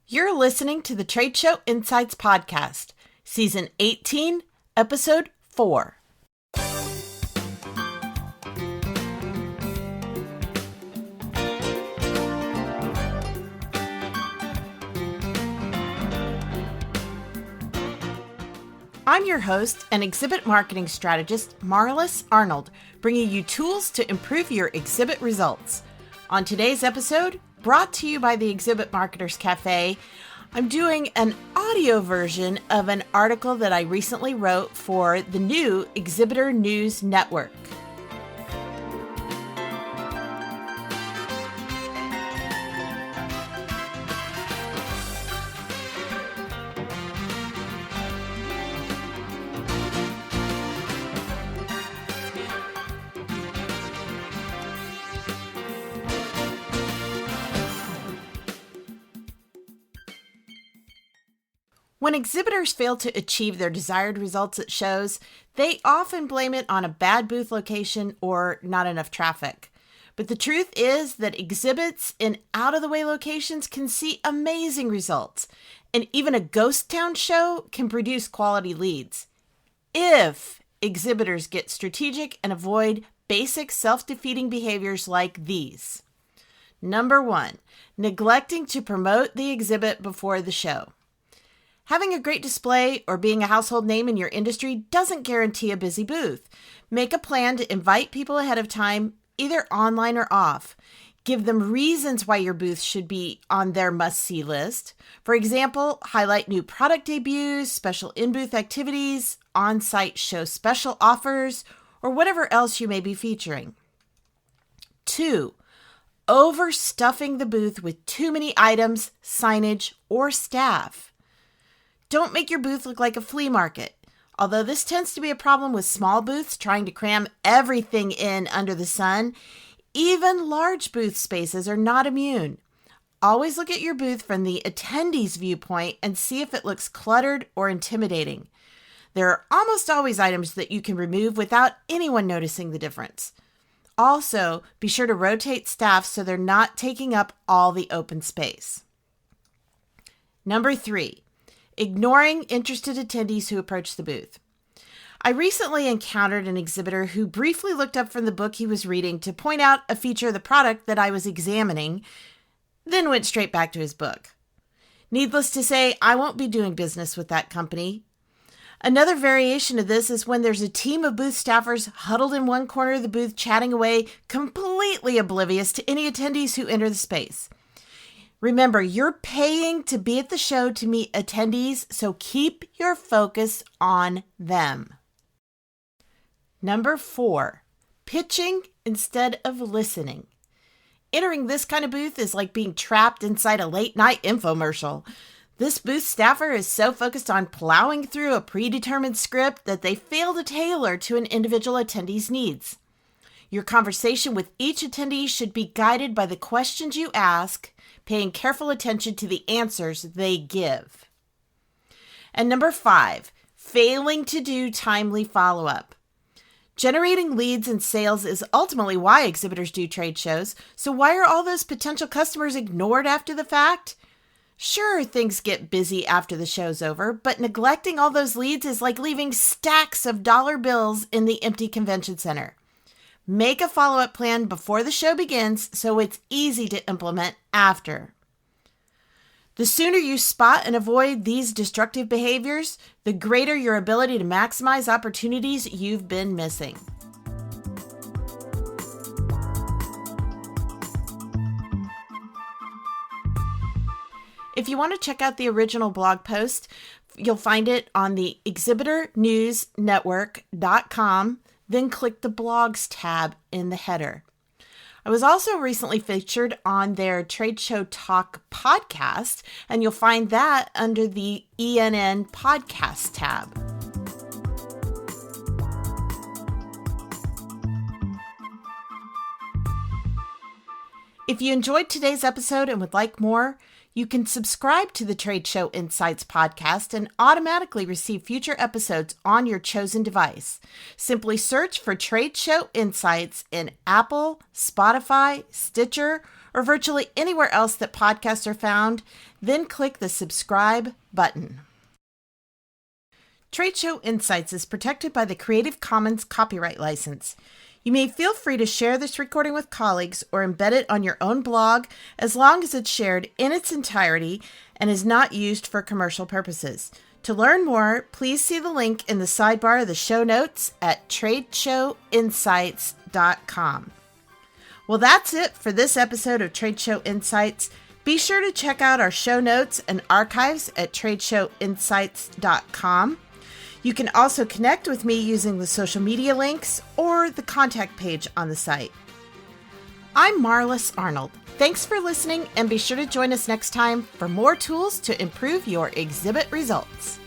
You're listening to the Trade Show Insights Podcast, Season 18, Episode 4. I'm your host and exhibit marketing strategist, Marlis Arnold, bringing you tools to improve your exhibit results. On today's episode, brought to you by the Exhibit Marketers Cafe, I'm doing an audio version of an article that I recently wrote for the new Exhibitor News Network. When exhibitors fail to achieve their desired results at shows, they often blame it on a bad booth location or not enough traffic. But the truth is that exhibits in out-of-the-way locations can see amazing results, and even a ghost town show can produce quality leads. If exhibitors get strategic and avoid basic self-defeating behaviors like these. Number 1, neglecting to promote the exhibit before the show. Having a great display or being a household name in your industry doesn't guarantee a busy booth. Make a plan to invite people ahead of time, either online or off. Give them reasons why your booth should be on their must-see list. For example, highlight new product debuts, special in-booth activities, on-site show special offers, or whatever else you may be featuring. 2, overstuffing the booth with too many items, signage, or staff. Don't make your booth look like a flea market. Although this tends to be a problem with small booths trying to cram everything in under the sun, even large booth spaces are not immune. Always look at your booth from the attendee's viewpoint and see if it looks cluttered or intimidating. There are almost always items that you can remove without anyone noticing the difference. Also, be sure to rotate staff so they're not taking up all the open space. Number 3. Ignoring interested attendees who approach the booth. I recently encountered an exhibitor who briefly looked up from the book he was reading to point out a feature of the product that I was examining, then went straight back to his book. Needless to say, I won't be doing business with that company. Another variation of this is when there's a team of booth staffers huddled in one corner of the booth chatting away, completely oblivious to any attendees who enter the space. Remember, you're paying to be at the show to meet attendees, so keep your focus on them. Number 4, pitching instead of listening. Entering this kind of booth is like being trapped inside a late-night infomercial. This booth staffer is so focused on plowing through a predetermined script that they fail to tailor to an individual attendee's needs. Your conversation with each attendee should be guided by the questions you ask, paying careful attention to the answers they give. And number 5, failing to do timely follow-up. Generating leads and sales is ultimately why exhibitors do trade shows, so why are all those potential customers ignored after the fact? Sure, things get busy after the show's over, but neglecting all those leads is like leaving stacks of dollar bills in the empty convention center. Make a follow-up plan before the show begins so it's easy to implement after. The sooner you spot and avoid these destructive behaviors, the greater your ability to maximize opportunities you've been missing. If you want to check out the original blog post, you'll find it on the exhibitornewsnetwork.com. Then click the blogs tab in the header. I was also recently featured on their Trade Show Talk podcast, and you'll find that under the ENN podcast tab. If you enjoyed today's episode and would like more, you can subscribe to the Trade Show Insights podcast and automatically receive future episodes on your chosen device. Simply search for Trade Show Insights in Apple, Spotify, Stitcher, or virtually anywhere else that podcasts are found, then click the subscribe button. Trade Show Insights is protected by the Creative Commons copyright license. You may feel free to share this recording with colleagues or embed it on your own blog as long as it's shared in its entirety and is not used for commercial purposes. To learn more, please see the link in the sidebar of the show notes at tradeshowinsights.com. Well, that's it for this episode of Trade Show Insights. Be sure to check out our show notes and archives at tradeshowinsights.com. You can also connect with me using the social media links or the contact page on the site. I'm Marlis Arnold. Thanks for listening, and be sure to join us next time for more tools to improve your exhibit results.